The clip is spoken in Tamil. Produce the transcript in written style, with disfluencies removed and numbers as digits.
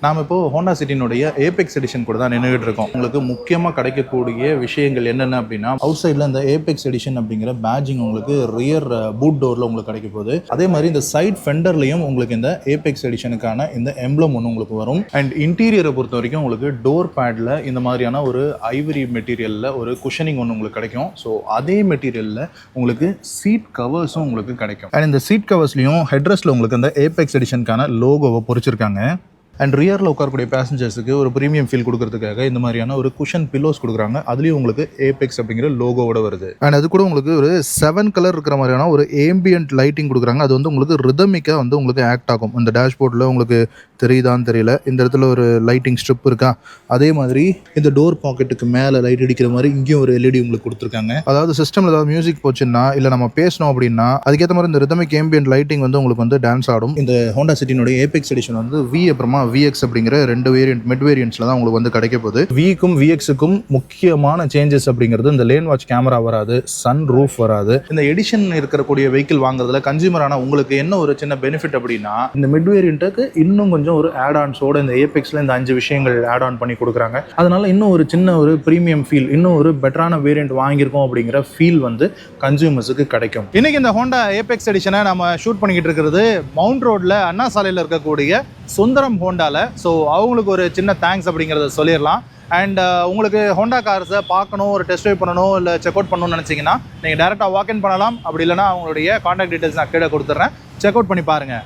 நாம் இப்போ ஹோண்டா சிட்டினுடைய ஏபெக்ஸ் எடிஷன் கூட தான் நின்றுகிட்டு இருக்கோம். உங்களுக்கு முக்கியமாக கிடைக்கக்கூடிய விஷயங்கள் என்னென்ன அப்படின்னா, அவுட் சைடில் இந்த ஏபெக்ஸ் எடிஷன் அப்படிங்கிற பேட்ஜிங் உங்களுக்கு ரியர் பூட் டோரில் உங்களுக்கு கிடைக்க போகுது. அதே மாதிரி இந்த சைட் ஃபெண்டர்லையும் உங்களுக்கு இந்த ஏபெக்ஸ் எடிஷனுக்கான இந்த எம்ப்ளம் ஒன்று உங்களுக்கு வரும். அண்ட் இன்டீரியரை பொறுத்த வரைக்கும் உங்களுக்கு டோர் பேடில் இந்த மாதிரியான ஒரு ஐவரி மெட்டீரியலில் ஒரு குஷனிங் ஒன்று உங்களுக்கு கிடைக்கும். ஸோ அதே மெட்டீரியலில் உங்களுக்கு சீட் கவர்ஸும் உங்களுக்கு கிடைக்கும். அண்ட் இந்த சீட் கவர்ஸ்லையும் ஹெட்ரெஸ்ட்டில் உங்களுக்கு அந்த ஏபெக்ஸ் எடிஷனுக்கான லோகோவை பொறிச்சிருக்காங்க. அண்ட் ரியரில் உட்காரக்கூடிய பேசஞ்சர்ஸுக்கு ஒரு ப்ரீமியம் ஃபீல் கொடுக்கறதுக்காக இந்த மாதிரியான ஒரு குஷன் பில்லோஸ் கொடுக்குறாங்க. அதுலேயும் உங்களுக்கு ஏபெக்ஸ் அப்படிங்கிற லோகோவோட வருது. அண்ட் அது கூட உங்களுக்கு ஒரு 7 கலர் இருக்கிற மாதிரியான ஒரு ஏம்பியன்ட் லைட்டிங் கொடுக்குறாங்க. அது வந்து உங்களுக்கு ரிதமிக்காக வந்து உங்களுக்கு ஆக்ட் ஆகும். இந்த டேஷ்போர்டில் உங்களுக்கு தெரியுதான்னு தெரியல, இந்த இடத்துல ஒரு லைட்டிங் ஸ்ட்ரிப் இருக்கா. அதே மாதிரி இந்த டோர் பாக்கெட்டுக்கு மேலே லைட் அடிக்கிற மாதிரி இங்கேயும் ஒரு எல்இடி உங்களுக்கு கொடுத்துருக்காங்க. அதாவது சிஸ்டமில் ஏதாவது மியூசிக் போச்சுன்னா இல்லை நம்ம பேசணும் அப்படின்னா அதுக்கேற்ற மாதிரி இந்த ரிதமிக் ஏம்பியன்ட் லைட்டிங் வந்து உங்களுக்கு வந்து டான்ஸ் ஆடும். இந்த ஹோண்டா சிட்டினுடைய ஏபெக்ஸ் எடிஷன் வந்து அப்புறமா VX அப்படிங்கிற 2 வேரியன்ட் மிட் வேரியன்ட்ஸ்ல தான் உங்களுக்கு வந்து கிடைக்க போகுது. Vக்கும் VXக்கும் முக்கியமான சேஞ்சஸ் அப்படிங்கிறது இந்த லேன் வாட்ச் கேமரா வராது, சன் ரூஃப் வராது. இந்த எடிஷன் இருக்கக்கூடிய வெஹிக்கிள் வாங்குறதுல கன்சியூமரான உங்களுக்கு என்ன ஒரு சின்ன பெனிஃபிட் அப்படின்னா, இந்த மிட் வேரியன்ட்டுக்கு இன்னும் கொஞ்சம் ஒரு ஆட் ஆன்ஸோட இந்த ஏபெக்ஸ்ல இந்த 5 விஷயங்கள் ஆட் ஆன் பண்ணி கொடுக்குறாங்க. அதனால இன்னும் ஒரு சின்ன ஒரு பிரீமியம் ஃபீல், இன்னும் ஒரு பெட்டரான வேரியன்ட் வாங்கியிருக்கோம் அப்படிங்கிற ஃபீல் வந்து கன்சியூமர்ஸுக்கு கிடைக்கும். இன்னைக்கு இந்த ஹோண்டா ஏபெக்ஸ் எடிஷனை நம்ம ஷூட் பண்ணிக்கிட்டு இருக்கிறது மவுண்ட் ரோட்ல அண்ணா சாலையில் இருக்கக்கூடிய சுந்தரம் ஹோண்டால. ஸோ அவங்களுக்கு ஒரு சின்ன தேங்க்ஸ் அப்படிங்கிறத சொல்லிடலாம். அண்ட் உங்களுக்கு ஹோண்டா கார்ஸை பார்க்கணும், ஒரு டெஸ்ட் ட்ரைவ் பண்ணணும், இல்லை செக் அவுட் பண்ணணும்னு நினச்சிங்கன்னா நீங்கள் டேரெக்டாக வாக் இன் பண்ணலாம். அப்படி இல்லைனா அவங்களுடைய கான்டாக்ட் டீட்டெயில்ஸ் நான் கீழே கொடுத்துட்றேன், செக் அவுட் பண்ணி பாருங்கள்.